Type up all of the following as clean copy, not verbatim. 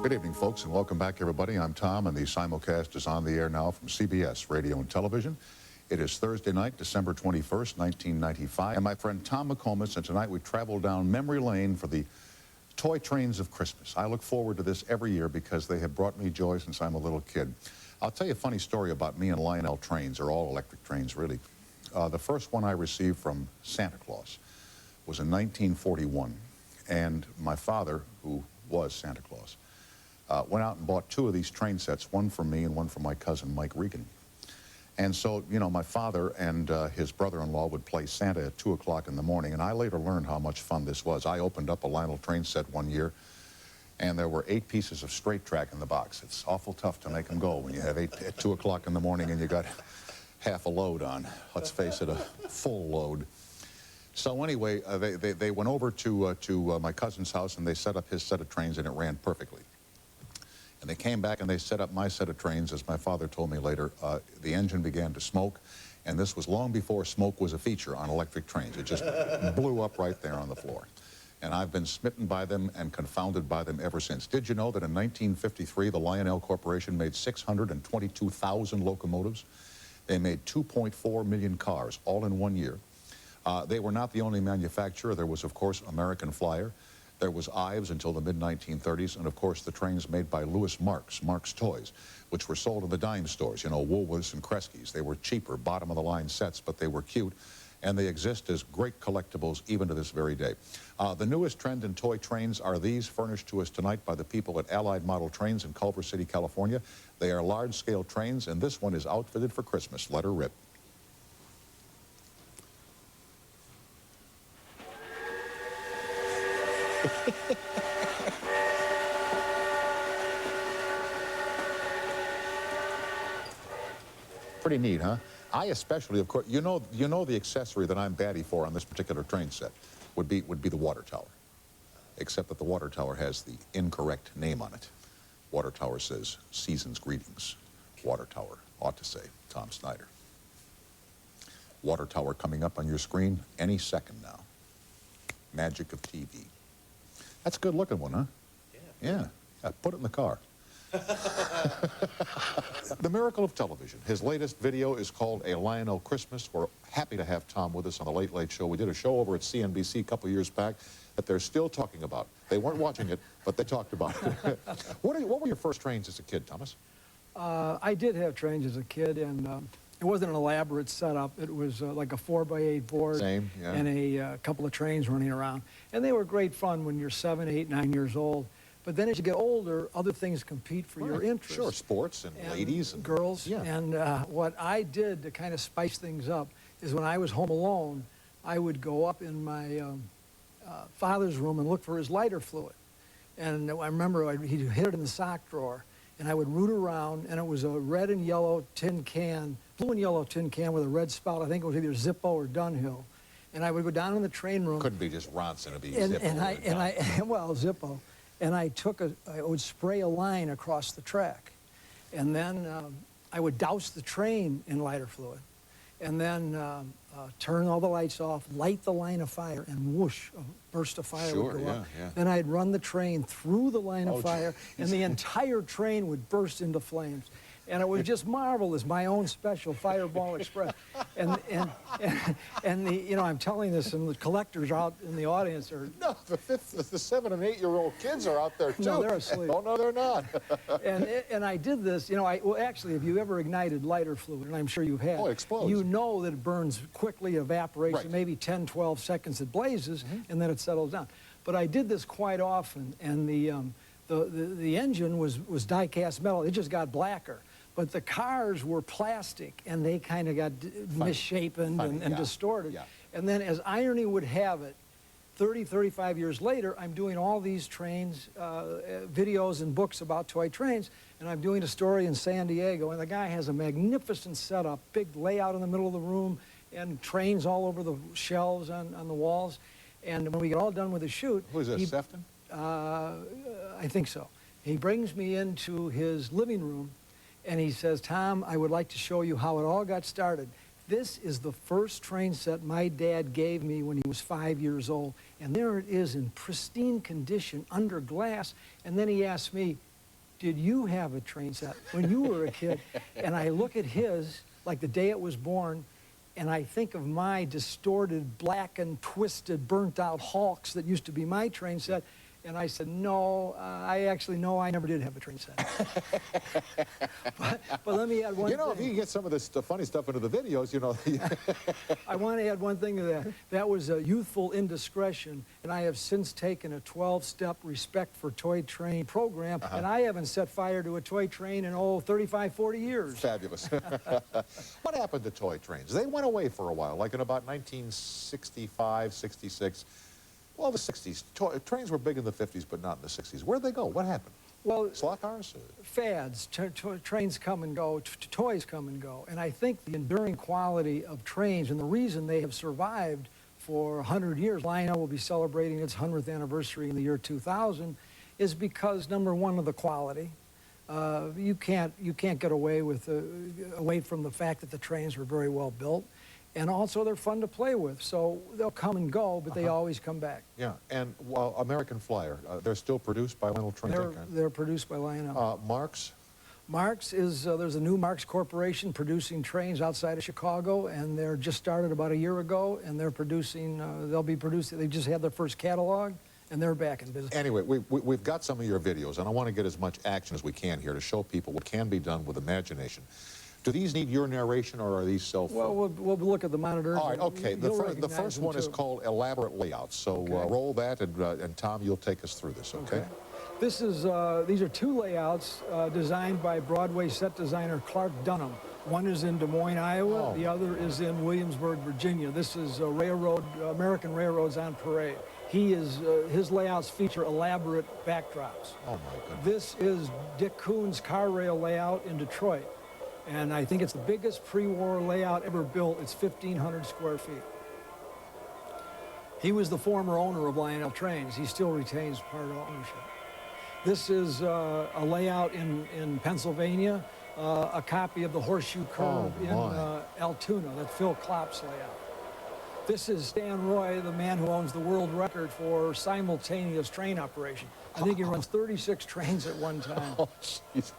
Good evening, folks, and welcome back, everybody. I'm Tom, and the simulcast is on the air now from CBS Radio and Television. It is Thursday night, December 21st, 1995, and my friend Tom McComas, and tonight we travel down memory lane for the toy trains of Christmas. I look forward to this every year because they have brought me joy since I'm a little kid. I'll tell you a funny story about me and Lionel trains, or all electric trains, really. The first one I received from Santa Claus was in 1941, and my father, who was Santa Claus, went out and bought two of these train sets, one for me and one for my cousin, Mike Regan. And so, you know, my father and his brother-in-law would play Santa at 2 o'clock in the morning, and I later learned how much fun this was. I opened up a Lionel train set one year, and there were 8 pieces of straight track in the box. It's awful tough to make them go when you have 8 at 2 o'clock in the morning and you got half a load on. Let's face it, a full load. So anyway, they went over to my cousin's house, and they set up his set of trains, and it ran perfectly. And they came back and they set up my set of trains. As my father told me later, the engine began to smoke, and this was long before smoke was a feature on electric trains. It just blew up right there on the floor. And I've been smitten by them and confounded by them ever since. Did you know that in 1953, the Lionel Corporation made 622,000 locomotives? They made 2.4 million cars, all in 1 year. They were not the only manufacturer. There was, of course, American Flyer. There was Ives until the mid-1930s, and of course the trains made by Louis Marks, Marks Toys, which were sold in the dime stores, you know, Woolworths and Kresge's. They were cheaper, bottom-of-the-line sets, but they were cute, and they exist as great collectibles even to this very day. The newest trend in toy trains are these, furnished to us tonight by the people at Allied Model Trains in Culver City, California. They are large-scale trains, and this one is outfitted for Christmas. Let her rip. Pretty neat, huh? I especially, of course, you know the accessory that I'm batty for on this particular train set would be the water tower, except that the water tower has the incorrect name on it. Water tower says Season's Greetings. Water tower ought to say Tom Snyder. Water tower coming up on your screen any second now. Magic of TV. That's a good-looking one, huh? Yeah. Yeah. Put it in the car. The miracle of television. His latest video is called A Lionel Christmas. We're happy to have Tom with us on the Late Late Show. We did a show over at CNBC a couple years back that they're still talking about. They weren't watching it, but they talked about it. What were your first trains as a kid, Thomas? I did have trains as a kid, and it wasn't an elaborate setup. It was like a 4x8 board. Same, yeah. And a couple of trains running around. And they were great fun when you're 7, 8, 9 years old. But then as you get older, other things compete for your interest. Sure, sports and ladies. And girls. Yeah. And what I did to kind of spice things up is when I was home alone, I would go up in my father's room and look for his lighter fluid. And I remember he'd hid it in the sock drawer. And I would root around, and it was a red and yellow tin can, blue and yellow tin can with a red spout. I think it was either Zippo or Dunhill. And I would go down in the train room. Couldn't be just Ronson, it'd be Zippo. Well, Zippo. And I would spray a line across the track. And then I would douse the train in lighter fluid. And then turn all the lights off, light the line of fire, and whoosh, a burst of fire would go up. Yeah. Then I'd run the train through the line of fire, and the entire train would burst into flames. And it was just marvelous, my own special Fireball Express. And you know, I'm telling this, and the collectors out in the audience are... No, the 7 and 8-year-old kids are out there, too. No, they're asleep. Oh, no, they're not. and I did this, you know, well, actually, if you ever ignited lighter fluid, and I'm sure you have, it explodes. You know that it burns quickly, evaporates, right. Maybe 10, 12 seconds it blazes, and then it settles down. But I did this quite often, and the engine was die-cast metal. It just got blacker. But the cars were plastic, and they kind of got misshapen and distorted. Yeah. And then, as irony would have it, 30, 35 years later, I'm doing all these trains, videos and books about toy trains, and I'm doing a story in San Diego, and the guy has a magnificent setup, big layout in the middle of the room, and trains all over the shelves on the walls. And when we get all done with the shoot... Who is this, Sefton? I think so. He brings me into his living room, and he says, Tom, I would like to show you how it all got started. This is the first train set my dad gave me when he was 5 years old. And there it is in pristine condition under glass. And then he asked me, did you have a train set when you were a kid? And I look at his, like the day it was born, and I think of my distorted, blackened, twisted, burnt-out hulks that used to be my train set, and I said, no, I never did have a train set. but let me add one thing. You know, if you can get some of this funny stuff into the videos, you know. I want to add one thing to that. That was a youthful indiscretion, and I have since taken a 12-step respect for toy train program, and I haven't set fire to a toy train in, 35, 40 years. Fabulous. What happened to toy trains? They went away for a while, like in about 1965, 66. Well, the 60s. Trains were big in the 50s, but not in the 60s. Where'd they go? What happened? Well, slot cars? Fads. Trains come and go. Toys come and go. And I think the enduring quality of trains and the reason they have survived for 100 years, Lionel will be celebrating its 100th anniversary in the year 2000, is because, number one, of the quality. You can't get away from the fact that the trains were very well built. And also, they're fun to play with, so they'll come and go, but they always come back. Yeah, and American Flyer, they're still produced by Lionel Trains, They're produced by Lionel. Marx? Marx is, there's a new Marx Corporation producing trains outside of Chicago, and they're just started about a year ago, and they're producing, they just had their first catalog, and they're back in business. Anyway, we've got some of your videos, and I want to get as much action as we can here to show people what can be done with imagination. Do these need your narration, or are these self? Well, we'll look at the monitor. All right, okay. The first one is called Elaborate Layouts. So roll that, and Tom, you'll take us through this, okay? This is, these are two layouts designed by Broadway set designer Clark Dunham. One is in Des Moines, Iowa. The other is in Williamsburg, Virginia. This is American Railroads on Parade. His layouts feature elaborate backdrops. Oh, my goodness. This is Dick Kuhn's car rail layout in Detroit. And I think it's the biggest pre-war layout ever built. It's 1,500 square feet. He was the former owner of Lionel Trains. He still retains part of ownership. This is a layout in Pennsylvania, a copy of the Horseshoe Curve in Altoona, that Phil Klopp's layout. This is Stan Roy, the man who owns the world record for simultaneous train operation. I think he runs 36 trains at one time. Oh, jeez.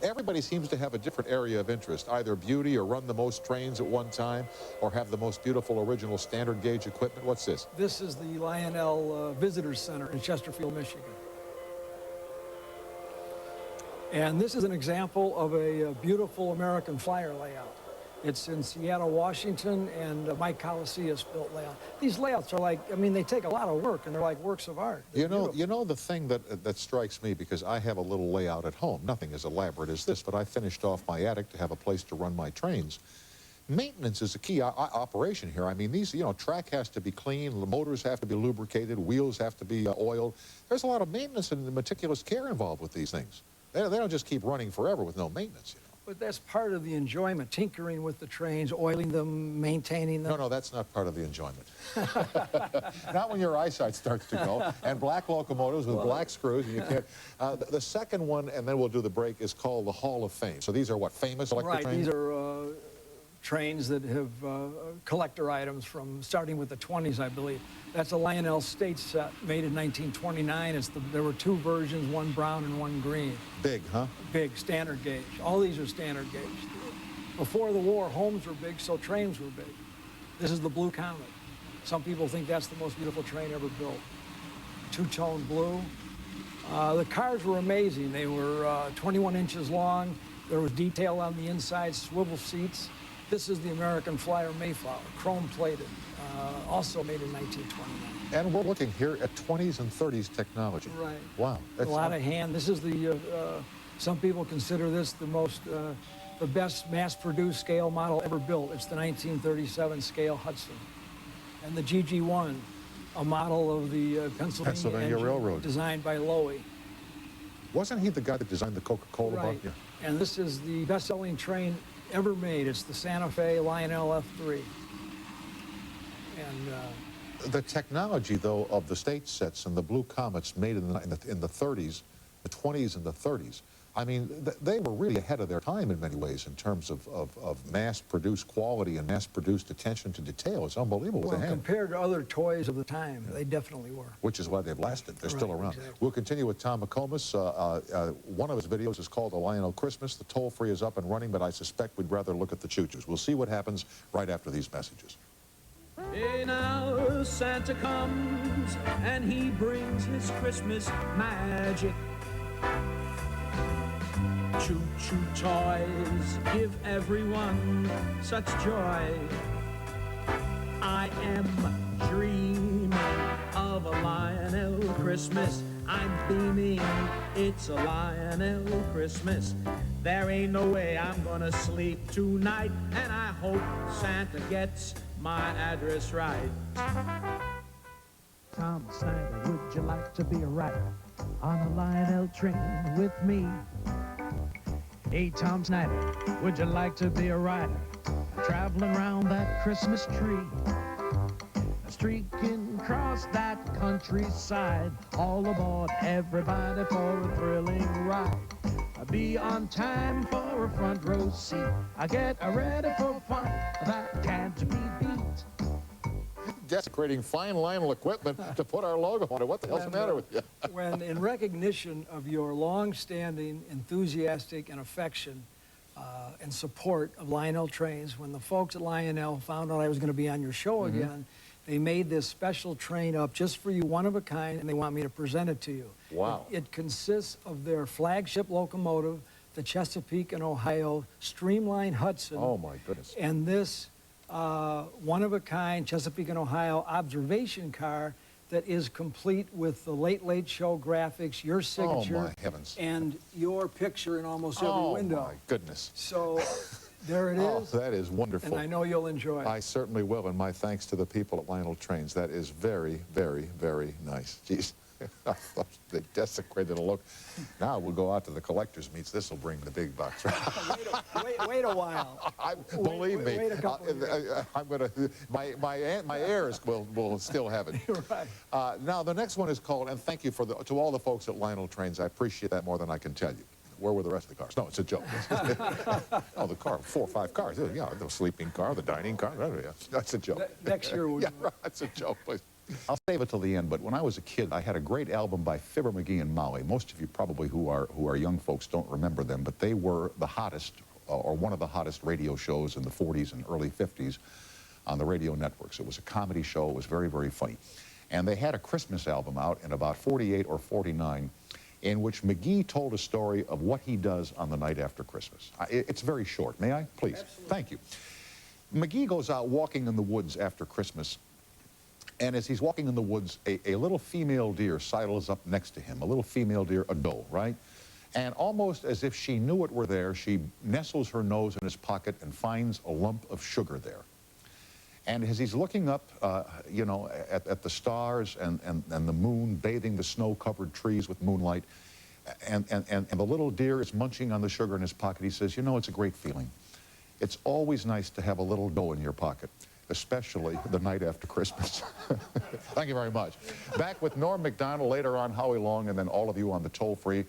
Everybody seems to have a different area of interest, either beauty or run the most trains at one time, or have the most beautiful original standard gauge equipment. What's this? This is the Lionel Visitors Center in Chesterfield, Michigan. And this is an example of a beautiful American Flyer layout. It's in Seattle, Washington, and Mike Coliseus built layout. These layouts are like, I mean, they take a lot of work, and they're like works of art. You know the thing that strikes me, because I have a little layout at home, nothing as elaborate as this, but I finished off my attic to have a place to run my trains. Maintenance is a key operation here. I mean, track has to be clean, the motors have to be lubricated, wheels have to be oiled. There's a lot of maintenance and meticulous care involved with these things. They don't just keep running forever with no maintenance, But that's part of the enjoyment, tinkering with the trains, oiling them, maintaining them. No, that's not part of the enjoyment. Not when your eyesight starts to go. And black locomotives with black screws, and you can't. The second one, and then we'll do the break, is called the Hall of Fame. So these are what, famous electric trains? Right, these are trains that have collector items from starting with the 20s, I believe. That's a Lionel State set made in 1929. There were two versions, one brown and one green. Big, huh? Big, standard gauge. All these are standard gauge. Before the war, homes were big, so trains were big. This is the Blue Comet. Some people think that's the most beautiful train ever built. Two-tone blue. The cars were amazing. They were 21 inches long. There was detail on the inside, swivel seats. This is the American Flyer Mayflower, chrome-plated, also made in 1929. And we're looking here at 20s and 30s technology. Right. Wow. A lot of hand. This is some people consider this the best mass-produced scale model ever built. It's the 1937 scale Hudson. And the GG1, a model of the Pennsylvania Railroad, designed by Lowy. Wasn't he the guy that designed the Coca-Cola bar? Yeah. And this is the best-selling train ever made. It's the Santa Fe Lionel F3. And the technology, though, of the state sets and the Blue Comets made in the 30s, the 20s and the 30s, I mean, they were really ahead of their time in many ways in terms of mass-produced quality and mass-produced attention to detail. It's unbelievable what Well, they had. compared to other toys of the time, they definitely were. Which is why they've lasted. They're still around. Exactly. We'll continue with Tom McComas. One of his videos is called The Lionel Christmas. The toll-free is up and running, but I suspect we'd rather look at the choo-choos. We'll see what happens right after these messages. Hey now, Santa comes and he brings his Christmas magic. Choo-choo toys give everyone such joy. I am dreaming of a Lionel Christmas. I'm beaming, it's a Lionel Christmas. There ain't no way I'm gonna sleep tonight, and I hope Santa gets my address right. Tom Snyder, would you like to be a rider on a Lionel train with me? Hey, Tom Snyder, would you like to be a rider, traveling around that Christmas tree? Streaking across that countryside, all aboard, everybody for a thrilling ride. Be on time for a front row seat. I get ready for fun that can't be beat. Desecrating fine Lionel equipment to put our logo on it. What the hell's the matter with you? When, in recognition of your long-standing enthusiastic and affection and support of Lionel Trains, when the folks at Lionel found out I was going to be on your show again, they made this special train up just for you, one of a kind, and they want me to present it to you. Wow. It consists of their flagship locomotive, the Chesapeake and Ohio Streamline Hudson. Oh, my goodness. And this one-of-a-kind Chesapeake and Ohio observation car that is complete with the Late Late Show graphics, your signature, Oh, my heavens. and your picture in almost every window. Oh, my goodness. So there it Oh, is, that is wonderful. and I know you'll enjoy it. I certainly will, and my thanks to the people at Lionel Trains. That is very, very, very nice. Jeez, I thought they desecrated a look. Now we'll go out to the collector's meets. This will bring the big bucks. Wait a while. Believe me, wait a couple of years. I'm gonna. My heirs will still have it. Right. Now the next one is called, and thank you to all the folks at Lionel Trains. I appreciate that more than I can tell you. Where were the rest of the cars? No, it's a joke. Oh, the car, 4 or 5 cars. Yeah, the sleeping car, the dining car. That's a joke. Next year we'll Yeah, right, that's a joke, please. I'll save it till the end, but when I was a kid, I had a great album by Fibber McGee and Molly. Most of you probably who are young folks don't remember them, but they were the hottest, or one of the hottest radio shows in the 40s and early 50s on the radio networks. It was a comedy show. It was very, very funny. And they had a Christmas album out in about 48 or 49 in which McGee told a story of what he does on the night after Christmas. It's very short. May I? Please. Absolutely. Thank you. McGee goes out walking in the woods after Christmas, and as he's walking in the woods, a little female deer sidles up next to him, a little female deer, a doe, right? And almost as if she knew it were there, she nestles her nose in his pocket and finds a lump of sugar there. And as he's looking up, you know, at the stars and the moon bathing the snow-covered trees with moonlight, and the little deer is munching on the sugar in his pocket, he says, you know, it's a great feeling. It's always nice to have a little dough in your pocket, especially the night after Christmas. Thank you very much. Back with Norm Macdonald, later on Howie Long, and then all of you on the toll-free.